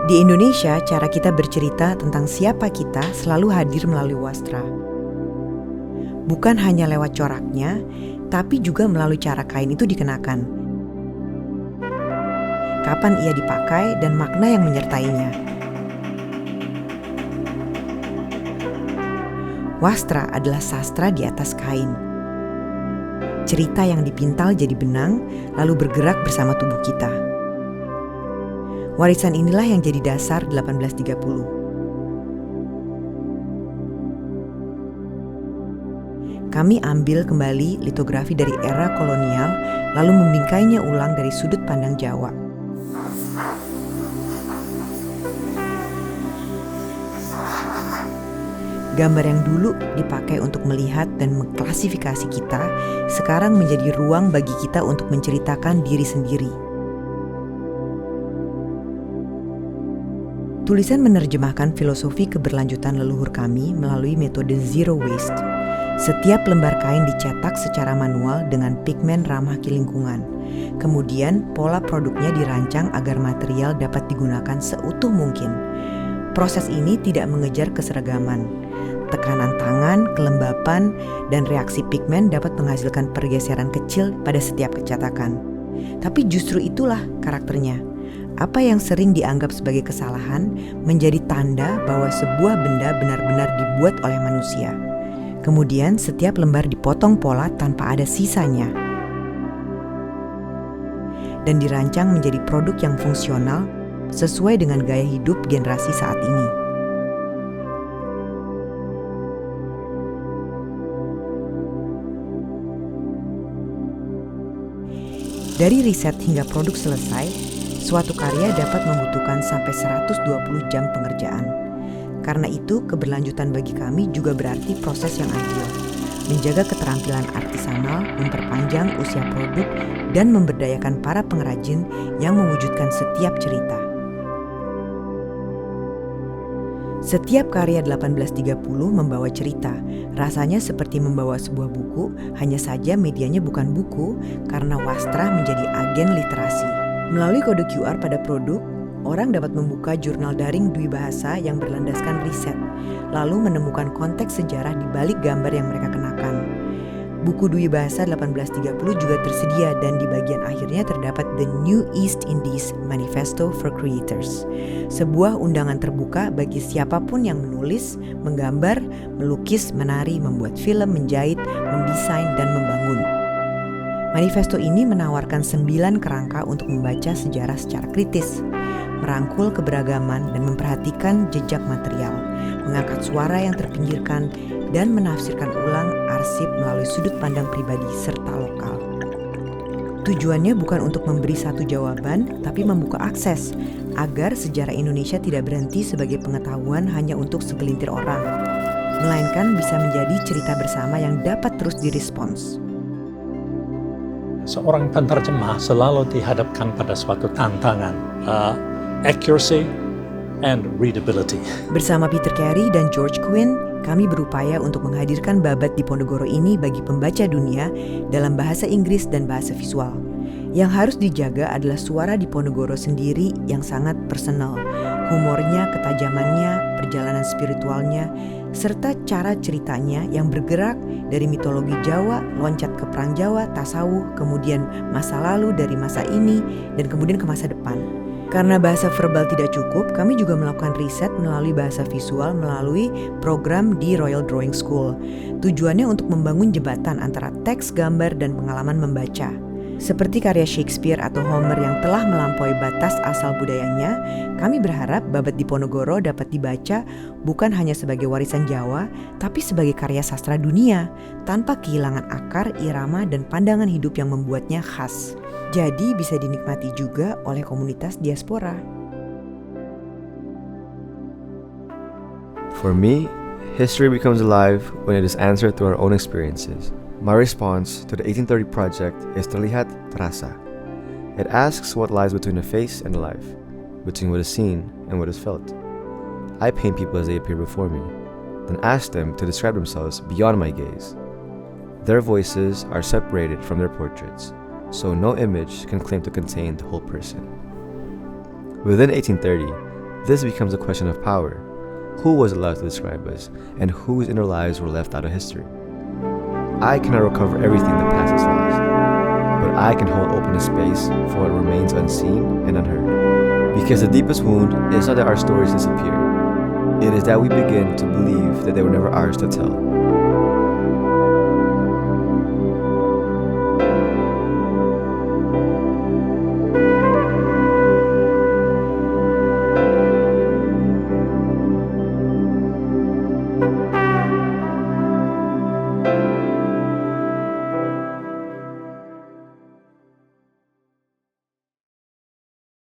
Di Indonesia, cara kita bercerita tentang siapa kita selalu hadir melalui wastra. Bukan hanya lewat coraknya, tapi juga melalui cara kain itu dikenakan. Kapan ia dipakai dan makna yang menyertainya. Wastra adalah sastra di atas kain. Cerita yang dipintal jadi benang, lalu bergerak bersama tubuh kita. Warisan inilah yang jadi dasar 1830. Kami ambil kembali litografi dari era kolonial, lalu membingkainya ulang dari sudut pandang Jawa. Gambar yang dulu dipakai untuk melihat dan mengklasifikasi kita, sekarang menjadi ruang bagi kita untuk menceritakan diri sendiri. Tulisan menerjemahkan filosofi keberlanjutan leluhur kami melalui metode zero waste. Setiap lembar kain dicetak secara manual dengan pigmen ramah lingkungan. Kemudian pola produknya dirancang agar material dapat digunakan seutuh mungkin. Proses ini tidak mengejar keseragaman. Tekanan tangan, kelembapan, dan reaksi pigmen dapat menghasilkan pergeseran kecil pada setiap cetakan. Tapi justru itulah karakternya. Apa yang sering dianggap sebagai kesalahan menjadi tanda bahwa sebuah benda benar-benar dibuat oleh manusia. Kemudian setiap lembar dipotong pola tanpa ada sisanya. Dan dirancang menjadi produk yang fungsional sesuai dengan gaya hidup generasi saat ini. Dari riset hingga produk selesai, suatu karya dapat membutuhkan sampai 120 jam pengerjaan. Karena itu, keberlanjutan bagi kami juga berarti proses yang adil. Menjaga keterampilan artisanal, memperpanjang usia produk, dan memberdayakan para pengrajin yang mewujudkan setiap cerita. Setiap karya 1830 membawa cerita. Rasanya seperti membawa sebuah buku, hanya saja medianya bukan buku karena wastra menjadi agen literasi. Melalui kode QR pada produk, orang dapat membuka jurnal daring dwibahasa yang berlandaskan riset, lalu menemukan konteks sejarah di balik gambar yang mereka kenakan. Buku dwibahasa 1830 juga tersedia dan di bagian akhirnya terdapat The New East Indies Manifesto for Creators, sebuah undangan terbuka bagi siapapun yang menulis, menggambar, melukis, menari, membuat film, menjahit, mendesain, dan membangun. Manifesto ini menawarkan 9 kerangka untuk membaca sejarah secara kritis, merangkul keberagaman dan memperhatikan jejak material, mengangkat suara yang terpinggirkan, dan menafsirkan ulang arsip melalui sudut pandang pribadi serta lokal. Tujuannya bukan untuk memberi satu jawaban, tapi membuka akses agar sejarah Indonesia tidak berhenti sebagai pengetahuan hanya untuk segelintir orang, melainkan bisa menjadi cerita bersama yang dapat terus direspons. Seorang penerjemah selalu dihadapkan pada suatu tantangan, accuracy and readability. Bersama Peter Carey dan George Quinn, kami berupaya untuk menghadirkan babat Diponegoro ini bagi pembaca dunia dalam bahasa Inggris dan bahasa visual. Yang harus dijaga adalah suara Diponegoro sendiri yang sangat personal, humornya, ketajamannya, perjalanan spiritualnya, serta cara ceritanya yang bergerak dari mitologi Jawa, loncat ke perang Jawa, tasawuf, kemudian masa lalu dari masa ini, dan kemudian ke masa depan. Karena bahasa verbal tidak cukup, kami juga melakukan riset melalui bahasa visual melalui program di Royal Drawing School. Tujuannya untuk membangun jembatan antara teks, gambar, dan pengalaman membaca. Seperti karya Shakespeare atau Homer yang telah melampaui batas asal budayanya, kami berharap babat Diponegoro dapat dibaca bukan hanya sebagai warisan Jawa, tapi sebagai karya sastra dunia, tanpa kehilangan akar, irama, dan pandangan hidup yang membuatnya khas. Jadi bisa dinikmati juga oleh komunitas diaspora. For me, history becomes alive when it is answered through our own experiences. My response to the 1830 project is Terlihat Terasa. It asks what lies between the face and the life, between what is seen and what is felt. I paint people as they appear before me, then ask them to describe themselves beyond my gaze. Their voices are separated from their portraits, so no image can claim to contain the whole person. Within 1830, This becomes a question of power. Who was allowed to describe us, and whose inner lives were left out of history? I cannot recover everything the past has lost, but I can hold open a space for what remains unseen and unheard. Because the deepest wound is not that our stories disappear, it is that we begin to believe that they were never ours to tell.